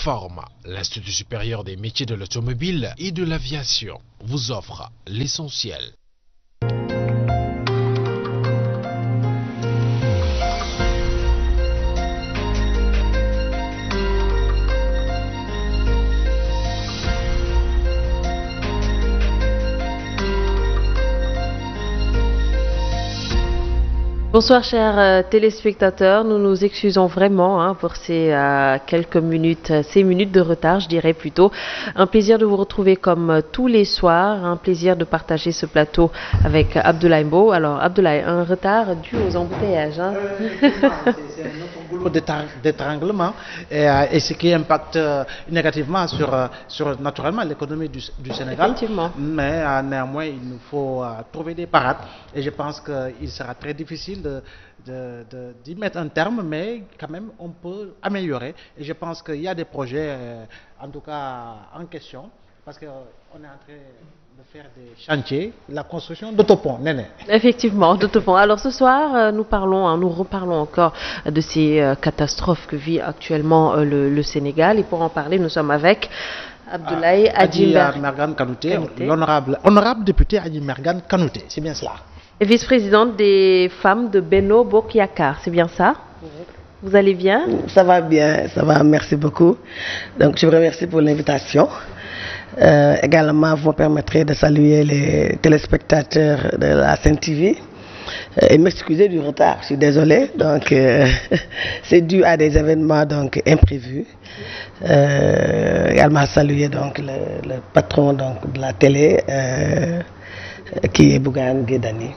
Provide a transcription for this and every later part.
L'ISFORM, l'Institut supérieur des métiers de l'automobile et de l'aviation, vous offre l'essentiel. Bonsoir chers téléspectateurs, nous nous excusons vraiment pour ces quelques minutes, ces minutes de retard, je dirais plutôt. Un plaisir de vous retrouver comme tous les soirs, un plaisir de partager ce plateau avec Abdoulaye Mbow. Alors Abdoulaye, un retard dû aux embouteillages. C'est un autre boulot d'étranglement et ce qui impacte négativement sur naturellement l'économie du Sénégal. Effectivement. Mais néanmoins, il nous faut trouver des parades et je pense qu'il sera très difficile d'y mettre un terme, mais quand même on peut améliorer et je pense qu'il y a des projets en tout cas en question parce qu'on est en train de faire des chantiers, la construction d'autoponts. Effectivement, d'autoponts. Alors ce soir, nous reparlons encore de ces catastrophes que vit actuellement le Sénégal et pour en parler, nous sommes avec Abdoulaye Adji Mergane Kanouté, l'honorable député Adji Mergane Kanouté, c'est bien cela. Et vice-présidente des femmes de Benno Bokk Yakaar, c'est bien ça? Vous allez bien? Ça va bien, ça va, merci beaucoup. Donc je vous remercie pour l'invitation. Également, vous me permettrez de saluer les téléspectateurs de la Sen TV et m'excuser du retard, je suis désolé. Donc c'est dû à des événements donc imprévus. Également saluer donc le patron donc de la télé qui est Bougane Gueye Dany.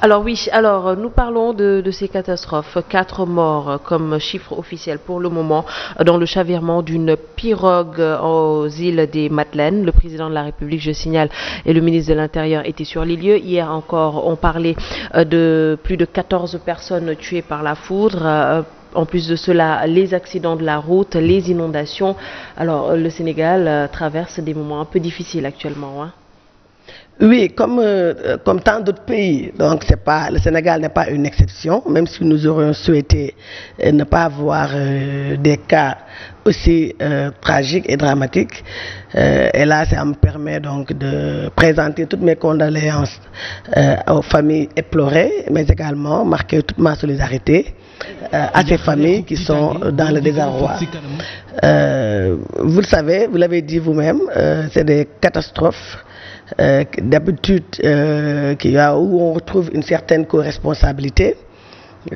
Alors oui, nous parlons de ces catastrophes. 4 morts comme chiffre officiel pour le moment dans le chavirement d'une pirogue aux îles des Madeleines. Le président de la République, je signale, et le ministre de l'Intérieur étaient sur les lieux. Hier encore, on parlait de plus de 14 personnes tuées par la foudre. En plus de cela, les accidents de la route, les inondations. Alors le Sénégal traverse des moments un peu difficiles actuellement. Oui, comme tant d'autres pays, donc le Sénégal n'est pas une exception, même si nous aurions souhaité ne pas avoir des cas aussi tragiques et dramatiques. Et là, ça me permet donc de présenter toutes mes condoléances aux familles éplorées, mais également marquer toute ma solidarité à ces familles qui sont dans le désarroi. Vous le savez, vous l'avez dit vous-même, c'est des catastrophes. D'habitude où on retrouve une certaine co-responsabilité,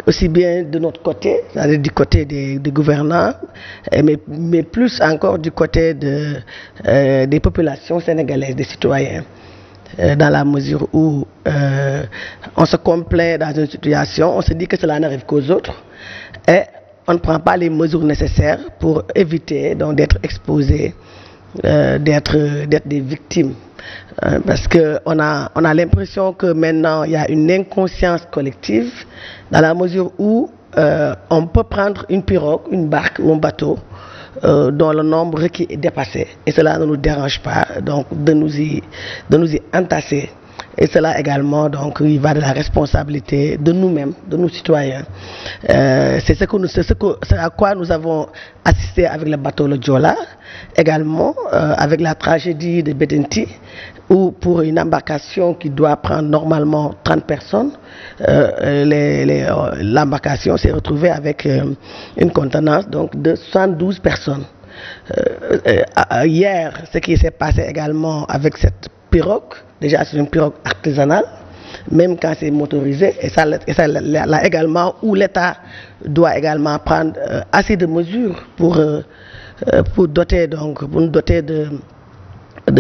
aussi bien de notre côté, c'est-à-dire du côté des gouvernants, mais plus encore du côté des populations sénégalaises, des citoyens, dans la mesure où on se complaît dans une situation, on se dit que cela n'arrive qu'aux autres, et on ne prend pas les mesures nécessaires pour éviter donc d'être exposé, d'être des victimes. Parce qu'on a l'impression que maintenant il y a une inconscience collective dans la mesure où on peut prendre une pirogue, une barque ou un bateau dont le nombre requis est dépassé et cela ne nous dérange pas donc de nous y entasser. Et cela également, donc, il va de la responsabilité de nous-mêmes, de nos citoyens. C'est à quoi nous avons assisté avec le bateau le Joola, également avec la tragédie de Bettenty, où pour une embarcation qui doit prendre normalement 30 personnes, l'embarcation s'est retrouvée avec une contenance donc, de 72 personnes. Hier, ce qui s'est passé également avec cette pirogue, déjà c'est une pirogue artisanale, même quand c'est motorisé, et ça là également où l'État doit également prendre assez de mesures pour nous doter de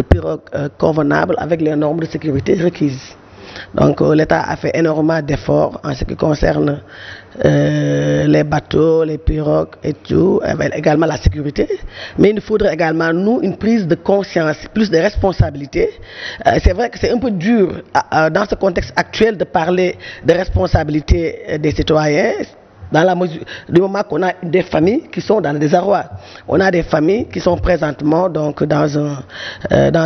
pirogues convenables avec les normes de sécurité requises. Donc l'État a fait énormément d'efforts en ce qui concerne les bateaux, les pirogues et tout, également la sécurité. Mais il nous faudrait également, nous, une prise de conscience, plus de responsabilité. C'est vrai que c'est un peu dur dans ce contexte actuel de parler de responsabilité des citoyens. Dans la mesure du moment qu'on a des familles qui sont dans le désarroi, on a des familles qui sont présentement donc dans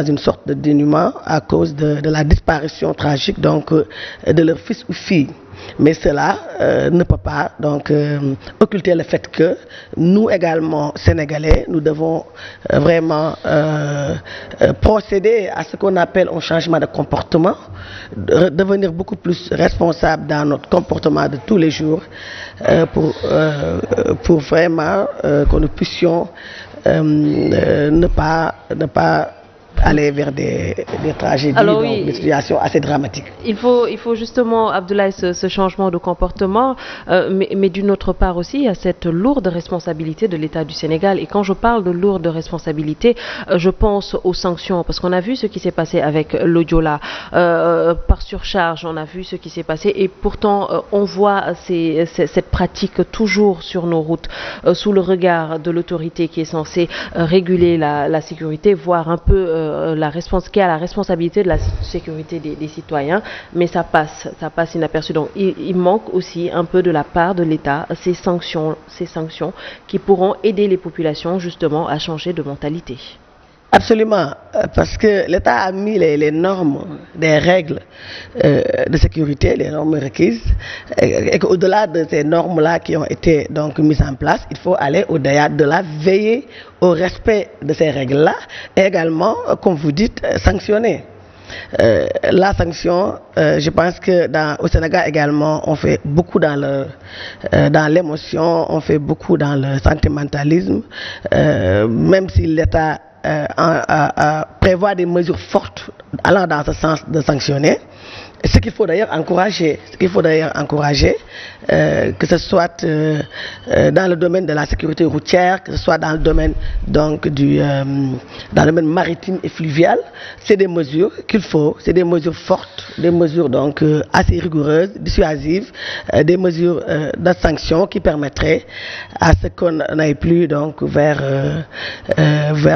une sorte de dénuement à cause de la disparition tragique donc de leur fils ou fille. Mais cela ne peut pas donc occulter le fait que nous également, Sénégalais, nous devons vraiment procéder à ce qu'on appelle un changement de comportement, devenir beaucoup plus responsable dans notre comportement de tous les jours pour vraiment que nous puissions ne pas aller vers des tragédies, Alors, donc oui, des situations assez dramatiques. Il faut justement, Abdoulaye, ce changement de comportement, mais d'une autre part aussi, il y a cette lourde responsabilité de l'État du Sénégal. Et quand je parle de lourde responsabilité, je pense aux sanctions, parce qu'on a vu ce qui s'est passé avec l'Odiola, par surcharge, on a vu ce qui s'est passé, et pourtant on voit cette pratique toujours sur nos routes, sous le regard de l'autorité qui est censée réguler la sécurité, voire un peu qui a la responsabilité de la sécurité des citoyens, mais ça passe inaperçu. Donc il manque aussi un peu de la part de l'État ces sanctions qui pourront aider les populations justement à changer de mentalité. Absolument, parce que l'État a mis les normes, des règles de sécurité, les normes requises, et qu'au-delà de ces normes-là qui ont été donc mises en place, il faut aller au-delà de la veiller au respect de ces règles-là, et également, comme vous dites, sanctionner. La sanction, je pense que au Sénégal également, on fait beaucoup dans l'émotion, on fait beaucoup dans le sentimentalisme, même si l'État prévoit des mesures fortes allant dans ce sens de sanctionner. Ce qu'il faut d'ailleurs encourager, que ce soit dans le domaine de la sécurité routière, que ce soit dans le domaine donc dans le domaine maritime et fluvial, c'est des mesures qu'il faut, c'est des mesures fortes, des mesures donc assez rigoureuses, dissuasives, des mesures de sanction qui permettraient à ce qu'on n'aille plus donc vers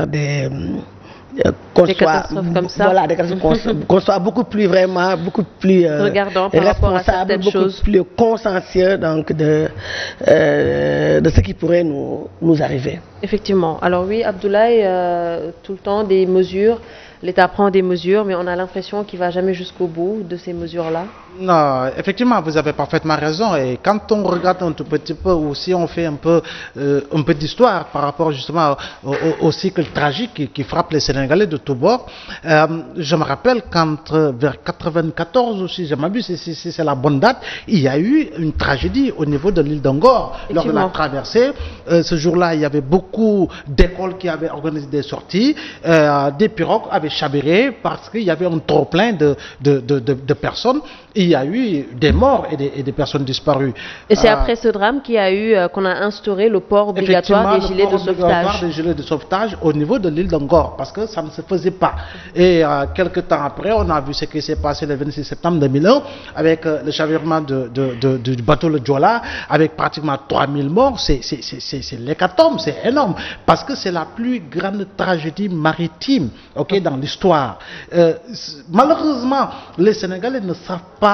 des catastrophes comme ça. Voilà, qu'on soit beaucoup plus regardant par rapport à certaines choses, plus consciencieux donc de ce qui pourrait nous arriver. Effectivement. Alors oui, Abdoulaye, tout le temps des mesures, l'État prend des mesures, mais on a l'impression qu'il ne va jamais jusqu'au bout de ces mesures-là. Non, effectivement, vous avez parfaitement raison. Et quand on regarde un tout petit peu, ou si on fait un peu d'histoire par rapport justement au cycle tragique qui frappe les Sénégalais de tous bords, je me rappelle qu'entre vers 94, si je m'abuse, si c'est la bonne date, il y a eu une tragédie au niveau de l'île d'Angor lors de la traversée. Ce jour-là, il y avait beaucoup d'écoles qui avaient organisé des sorties, des pirogues avaient chaviré parce qu'il y avait un trop-plein de personnes. Il y a eu des morts et des personnes disparues. Et c'est après ce drame qu'on a instauré le port obligatoire des gilets de sauvetage. Des gilets de sauvetage au niveau de l'île d'Angor, parce que ça ne se faisait pas. Et quelques temps après, on a vu ce qui s'est passé le 26 septembre 2001 avec le chavirement du bateau le Joola, avec pratiquement 3000 morts. C'est l'hécatombe, c'est énorme, parce que c'est la plus grande tragédie maritime dans l'histoire. Malheureusement, les Sénégalais ne savent pas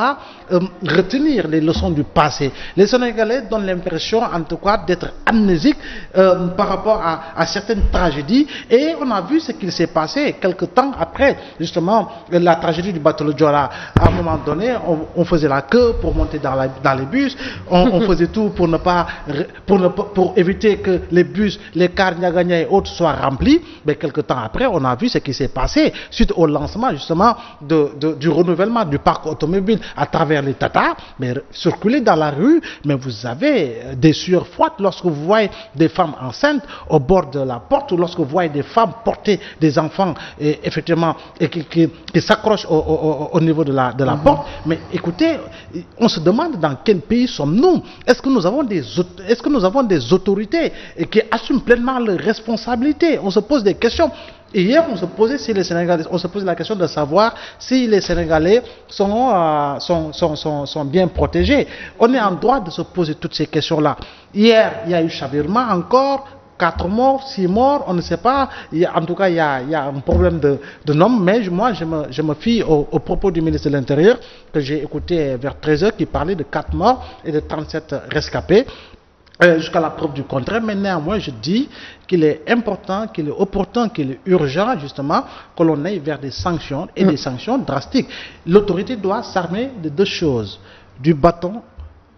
retenir les leçons du passé. Les Sénégalais donnent l'impression, en tout cas, d'être amnésiques par rapport à certaines tragédies. Et on a vu ce qu'il s'est passé quelques temps après, justement, la tragédie du bateau le Joola. À un moment donné, on faisait la queue pour monter dans les bus. On faisait tout pour éviter que les bus, les cars Niagagna et autres soient remplis. Mais quelques temps après, on a vu ce qui s'est passé suite au lancement, justement, du renouvellement du parc automobile à travers les Tata, mais circuler dans la rue, mais vous avez des sueurs froides lorsque vous voyez des femmes enceintes au bord de la porte, ou lorsque vous voyez des femmes porter des enfants, et effectivement, et qui s'accrochent au niveau de la porte. Mais écoutez, on se demande dans quel pays sommes-nous? Est-ce que nous avons des autorités qui assument pleinement leurs responsabilités? On se pose des questions. Et hier, on se posait la question de savoir si les Sénégalais sont bien protégés. On est en droit de se poser toutes ces questions-là. Hier, il y a eu chavirement encore, 4 morts, 6 morts, on ne sait pas. En tout cas, il y a un problème de nombre, mais moi, je me fie aux propos du ministre de l'Intérieur que j'ai écouté vers 13h, qui parlait de 4 morts et de 37 rescapés. Jusqu'à la preuve du contraire, mais néanmoins je dis qu'il est important, qu'il est opportun, qu'il est urgent justement que l'on aille vers des sanctions et des sanctions drastiques. L'autorité doit s'armer de deux choses: du bâton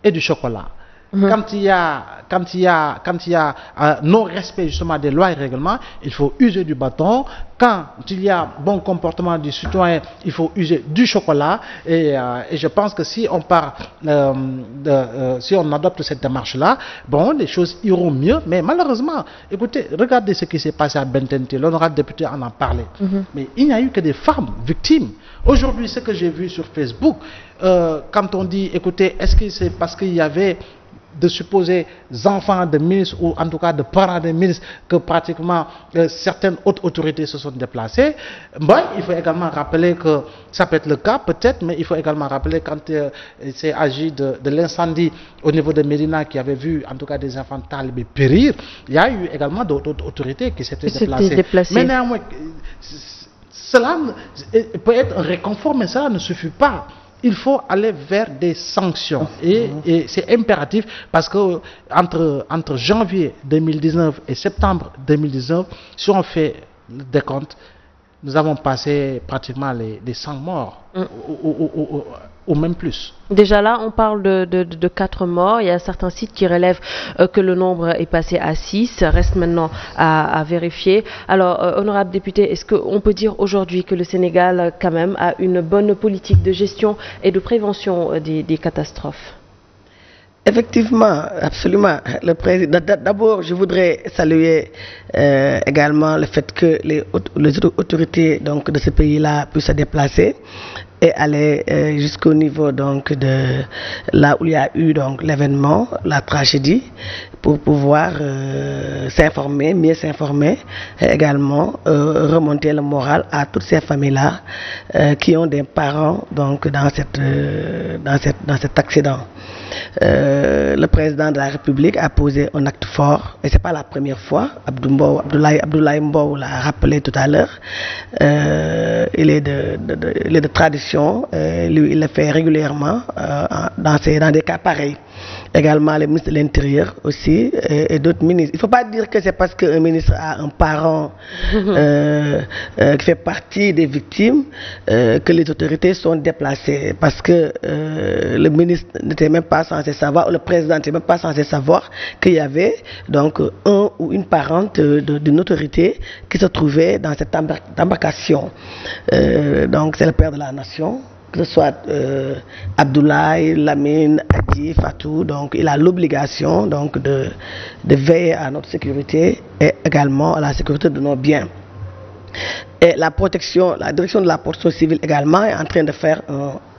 et du chocolat. Quand il y a non-respect justement des lois et règlements, il faut user du bâton. Quand il y a bon comportement du citoyen, il faut user du chocolat. Et je pense que si on si on adopte cette démarche-là, bon, les choses iront mieux. Mais malheureusement, écoutez, regardez ce qui s'est passé à Bentente. L'honorable député en a parlé. Mais il n'y a eu que des femmes victimes. Aujourd'hui, ce que j'ai vu sur Facebook, quand on dit, écoutez, est-ce que c'est parce qu'il y avait de supposés enfants de ministres ou en tout cas de parents de ministres que pratiquement certaines hautes autorités se sont déplacées. Bon, il faut également rappeler que ça peut être le cas peut-être, mais il faut également rappeler quand il s'est agi de l'incendie au niveau de Médina qui avait vu en tout cas des enfants talibés périr, il y a eu également d'autres autorités qui s'étaient déplacées. Mais néanmoins, cela peut être un réconfort, mais cela ne suffit pas. Il faut aller vers des sanctions et c'est impératif parce que entre janvier 2019 et septembre 2019, si on fait le décompte, nous avons passé pratiquement les 100 morts ou même plus. Déjà là, on parle de 4 morts. Il y a certains sites qui relèvent que le nombre est passé à 6. Reste maintenant à vérifier. Alors, honorable député, est-ce qu'on peut dire aujourd'hui que le Sénégal, quand même, a une bonne politique de gestion et de prévention des catastrophes? Effectivement, absolument. Le président. D'abord, je voudrais saluer également le fait que les autorités donc, de ce pays-là puissent se déplacer et aller jusqu'au niveau donc, de là où il y a eu donc l'événement, la tragédie, pour pouvoir s'informer, mieux s'informer, et également remonter le moral à toutes ces familles-là qui ont des parents donc, dans cet accident. Le président de la République a posé un acte fort, et ce n'est pas la première fois. Abdoulaye Mbow l'a rappelé tout à l'heure. Il est de tradition, lui il le fait régulièrement dans des cas pareils. Également le ministre de l'Intérieur aussi et d'autres ministres. Il ne faut pas dire que c'est parce qu'un ministre a un parent qui fait partie des victimes que les autorités sont déplacées, parce que le ministre n'était même pas censé savoir, ou le président n'était même pas censé savoir qu'il y avait donc un ou une parente d'une autorité qui se trouvait dans cette embarcation. Donc c'est le père de la nation, que ce soit Abdoulaye, Lamine, Adi, Fatou, donc il a l'obligation donc de veiller à notre sécurité et également à la sécurité de nos biens. Et la direction de la protection civile également est en train de faire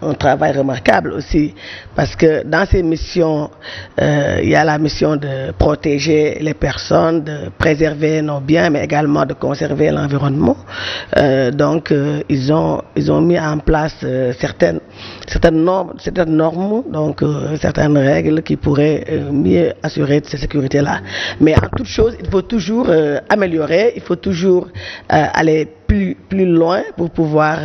un travail remarquable aussi, parce que dans ces missions, il y a la mission de protéger les personnes, de préserver nos biens, mais également de conserver l'environnement. Donc, ils ont mis en place certaines normes, donc certaines règles qui pourraient mieux assurer cette sécurité-là. Mais en toute chose, il faut toujours améliorer, il faut toujours aller plus loin pour pouvoir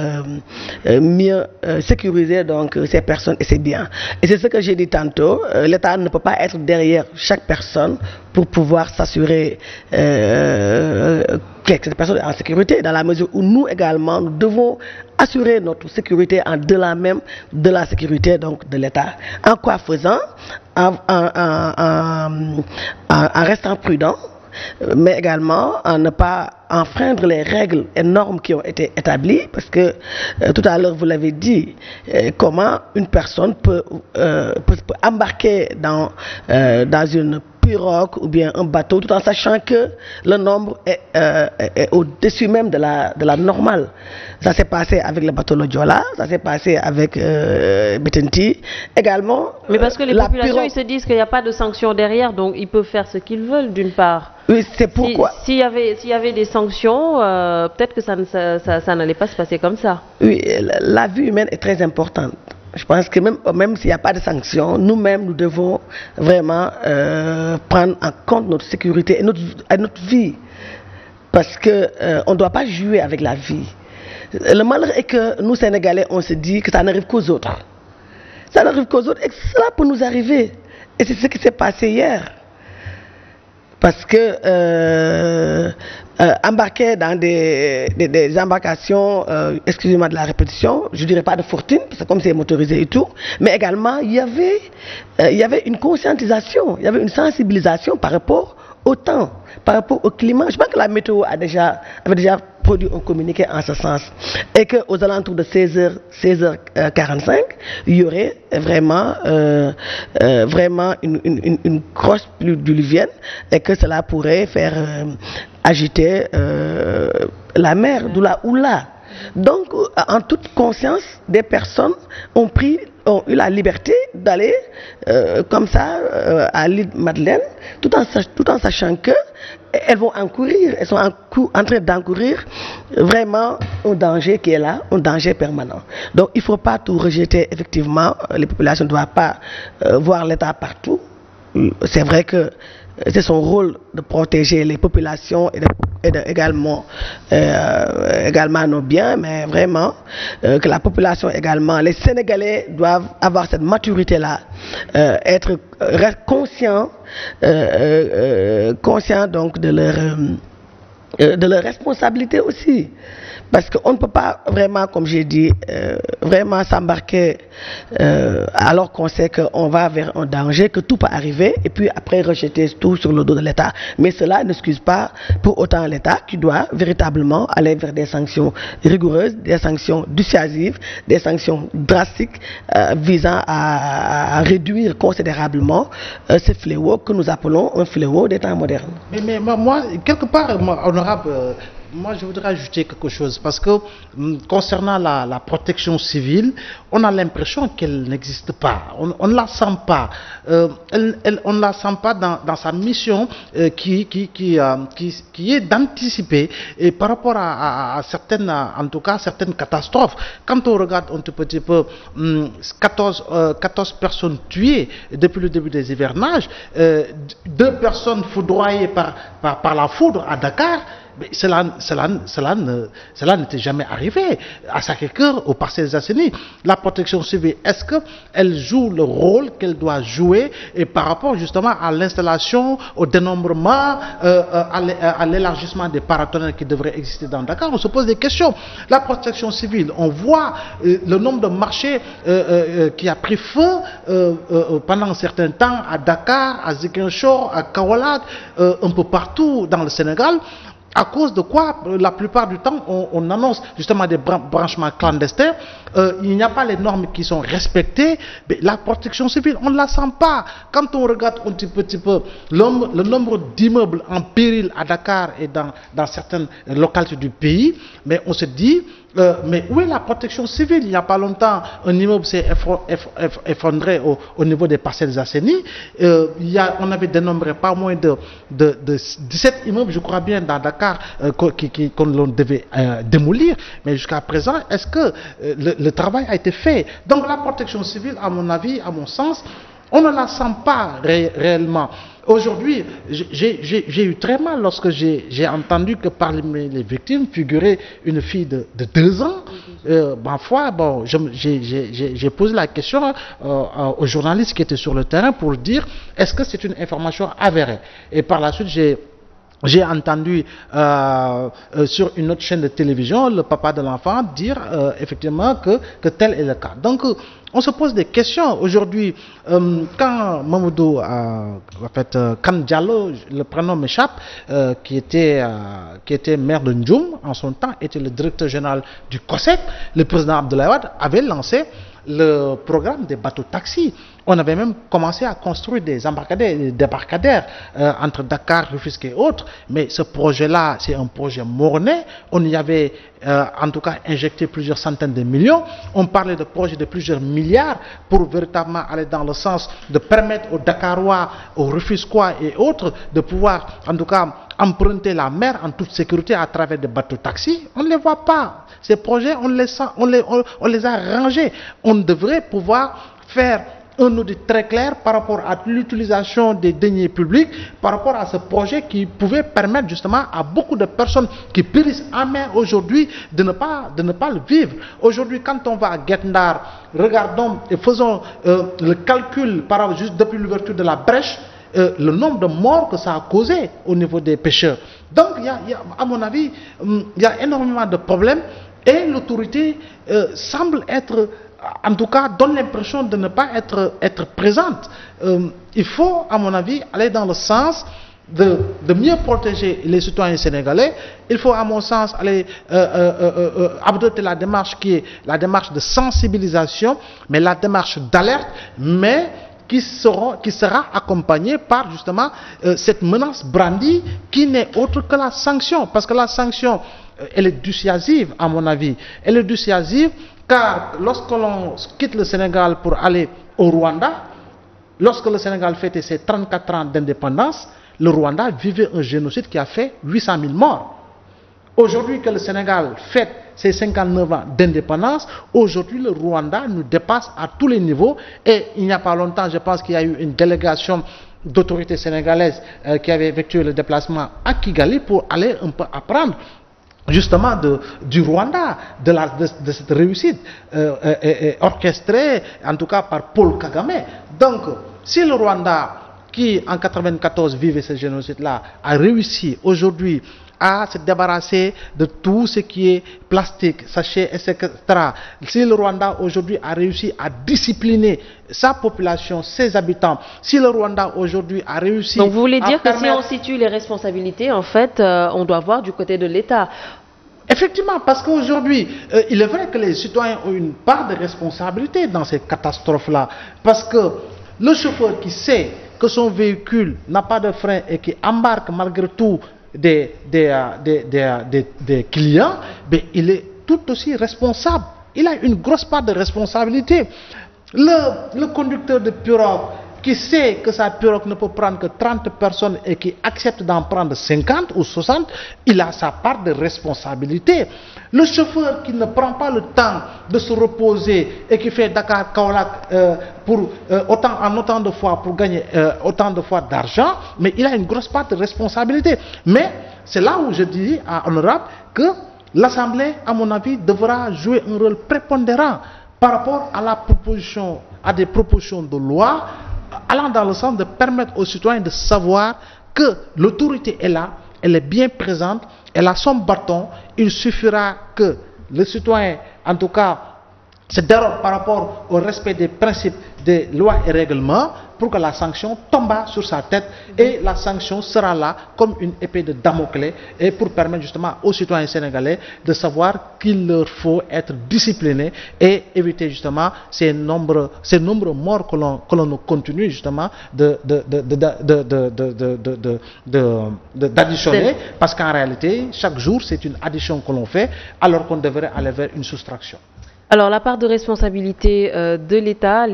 mieux sécuriser donc ces personnes et ces biens. Et c'est ce que j'ai dit tantôt, l'État ne peut pas être derrière chaque personne pour pouvoir s'assurer que cette personne est en sécurité, dans la mesure où nous également, nous devons assurer notre sécurité en delà même de la sécurité donc, de l'État. En quoi faisant? En restant prudent, mais également à ne pas enfreindre les règles et normes qui ont été établies, parce que tout à l'heure vous l'avez dit, comment une personne peut embarquer dans une pirogue ou bien un bateau tout en sachant que le nombre est au-dessus même de la normale. Ça s'est passé avec le bateau Lodjola, ça s'est passé avec Betenti également. Mais parce que les populations ils se disent qu'il n'y a pas de sanctions derrière, donc ils peuvent faire ce qu'ils veulent d'une part. Oui, c'est pourquoi. S'il y avait des sanctions, peut-être que ça n'allait pas se passer comme ça. Oui, la vie humaine est très importante. Je pense que même s'il n'y a pas de sanctions, nous-mêmes, nous devons vraiment prendre en compte notre sécurité et notre vie. Parce qu'on ne doit pas jouer avec la vie. Le malheur est que nous, Sénégalais, on se dit que ça n'arrive qu'aux autres. Ça n'arrive qu'aux autres et cela peut nous arriver. Et c'est ce qui s'est passé hier. Parce que embarquaient dans des embarcations, excusez-moi de la répétition, je ne dirais pas de fortune, parce que comme c'est motorisé et tout, mais également il y avait une conscientisation, il y avait une sensibilisation par rapport au temps, par rapport au climat. Je pense que la météo avait déjà produit un communiqué en ce sens. Et qu'aux alentours de 16h45, il y aurait vraiment, une grosse pluie diluvienne et que cela pourrait faire agiter la mer, d'où la houla. Donc, en toute conscience, des personnes ont eu la liberté d'aller comme ça à l'île Madeleine, tout en sachant que elles vont encourir, elles sont en train d'encourir vraiment un danger qui est là, un danger permanent. Donc, il ne faut pas tout rejeter. Effectivement, les populations ne doivent pas voir l'État partout. C'est vrai que c'est son rôle de protéger les populations et également nos biens, mais vraiment que la population également, les Sénégalais doivent avoir cette maturité-là, être conscients donc de leur responsabilité aussi. Parce qu'on ne peut pas vraiment, comme j'ai dit, vraiment s'embarquer alors qu'on sait qu'on va vers un danger, que tout peut arriver, et puis après rejeter tout sur le dos de l'État. Mais cela n'excuse pas pour autant l'État qui doit véritablement aller vers des sanctions rigoureuses, des sanctions dissuasives, des sanctions drastiques visant à réduire considérablement ce fléau que nous appelons un fléau des temps modernes. Mais moi, quelque part, honorable, moi, je voudrais ajouter quelque chose parce que concernant la protection civile, on a l'impression qu'elle n'existe pas. On ne la sent pas. On ne la sent pas dans sa mission qui est d'anticiper par rapport à certaines, en tout cas, certaines catastrophes. Quand on regarde un tout petit peu 14 personnes tuées depuis le début des hivernages, 2 personnes foudroyées par la foudre à Dakar. Mais cela n'était jamais arrivé à Sacré-Cœur, au Parcelles Assainies. La protection civile, est-ce qu'elle joue le rôle qu'elle doit jouer et par rapport justement à l'installation, au dénombrement, à l'élargissement des paratonnerres qui devraient exister dans Dakar? On se pose des questions. La protection civile, on voit le nombre de marchés qui a pris feu pendant un certain temps à Dakar, à Ziguinchor, à Kaolack, un peu partout dans le Sénégal. À cause de quoi, la plupart du temps, on annonce justement des branchements clandestins. Il n'y a pas les normes qui sont respectées. Mais la protection civile, on ne la sent pas. Quand on regarde un petit peu le nombre d'immeubles en péril à Dakar et dans certaines localités du pays, mais on se dit, mais où est la protection civile? Il n'y a pas longtemps, un immeuble s'est effondré au niveau des Parcelles Assainies. On avait dénombré pas moins de 17 immeubles, je crois bien, dans Dakar, qu'on devait démolir. Mais jusqu'à présent, est-ce que le travail a été fait? Donc la protection civile, à mon avis, à mon sens, on ne la sent pas réellement. Aujourd'hui, j'ai eu très mal lorsque j'ai entendu que parmi les victimes figurait une fille de 2 ans. Ma foi, bon, j'ai posé la question aux journalistes qui étaient sur le terrain pour dire est-ce que c'est une information avérée. Et par la suite, j'ai entendu sur une autre chaîne de télévision le papa de l'enfant dire effectivement que tel est le cas. Donc on se pose des questions aujourd'hui. Quand Mamadou, quand Diallo, le prénom m'échappe, qui était maire de Ndioum en son temps, était le directeur général du COSEC, le président Abdoulaye Wade avait lancé le programme des bateaux-taxis. On avait même commencé à construire des embarcadères, des débarcadères entre Dakar, Rufisque et autres. Mais ce projet-là, c'est un projet morné. On y avait en tout cas injecté plusieurs centaines de millions. On parlait de projets de plusieurs milliards pour véritablement aller dans le sens de permettre aux Dakarois, aux Rufisquois et autres de pouvoir en tout cas emprunter la mer en toute sécurité à travers des bateaux-taxis. On ne les voit pas. Ces projets, on les a rangés. On devrait pouvoir faire un audit très clair par rapport à l'utilisation des deniers publics, par rapport à ce projet qui pouvait permettre justement à beaucoup de personnes qui périssent en mer aujourd'hui de ne pas le vivre. Aujourd'hui, quand on va à Guet-Ndar, regardons et faisons le calcul juste depuis l'ouverture de la brèche, le nombre de morts que ça a causé au niveau des pêcheurs. Donc, à mon avis, il y a énormément de problèmes et l'autorité semble être, en tout cas, donne l'impression de ne pas être présente. Il faut, à mon avis, aller dans le sens de mieux protéger les citoyens sénégalais. Il faut, à mon sens, aller adopter la démarche qui est la démarche de sensibilisation, mais la démarche d'alerte, mais qui sera accompagnée par justement cette menace brandie qui n'est autre que la sanction. Parce que la sanction, elle est dissuasive, à mon avis. Elle est dissuasive car lorsque l'on quitte le Sénégal pour aller au Rwanda, lorsque le Sénégal fêtait ses 34 ans d'indépendance, le Rwanda vivait un génocide qui a fait 800 000 morts. Aujourd'hui que le Sénégal fête ses 59 ans d'indépendance, aujourd'hui le Rwanda nous dépasse à tous les niveaux. Et il n'y a pas longtemps, je pense qu'il y a eu une délégation d'autorités sénégalaises qui avait effectué le déplacement à Kigali pour aller un peu apprendre justement du Rwanda, de cette réussite orchestrée en tout cas par Paul Kagame. Donc si le Rwanda qui en 1994 vivait ce génocide-là a réussi aujourd'hui à se débarrasser de tout ce qui est plastique, sachets, etc. Si le Rwanda aujourd'hui a réussi à discipliner sa population, ses habitants, si le Rwanda aujourd'hui a réussi... Donc vous voulez dire que si on situe les responsabilités, en fait, on doit voir du côté de l'État. Effectivement, parce qu'aujourd'hui, il est vrai que les citoyens ont une part de responsabilité dans ces catastrophes-là. Parce que le chauffeur qui sait que son véhicule n'a pas de frein et qui embarque malgré tout des clients, ben, il est tout aussi responsable. Il a une grosse part de responsabilité. Le conducteur de pirogue qui sait que sa pirogue ne peut prendre que 30 personnes et qui accepte d'en prendre 50 ou 60, il a sa part de responsabilité. Le chauffeur qui ne prend pas le temps de se reposer et qui fait Dakar-Kaolack en autant de fois pour gagner autant de fois d'argent, mais il a une grosse part de responsabilité. Mais c'est là où je dis à Honorable que l'Assemblée, à mon avis, devra jouer un rôle prépondérant par rapport à des propositions de loi allant dans le sens de permettre aux citoyens de savoir que l'autorité est là, elle est bien présente, elle a son bâton. Il suffira que le citoyen, en tout cas, se dérobe par rapport au respect des principes des lois et règlements pour que la sanction tombe sur sa tête, et la sanction sera là comme une épée de Damoclès, et pour permettre justement aux citoyens sénégalais de savoir qu'il leur faut être disciplinés et éviter justement ces nombreux morts que l'on continue justement d'additionner, parce qu'en réalité chaque jour c'est une addition que l'on fait alors qu'on devrait aller vers une soustraction. Alors, la part de responsabilité de l'État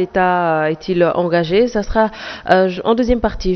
est-il engagé? Ça sera en deuxième partie.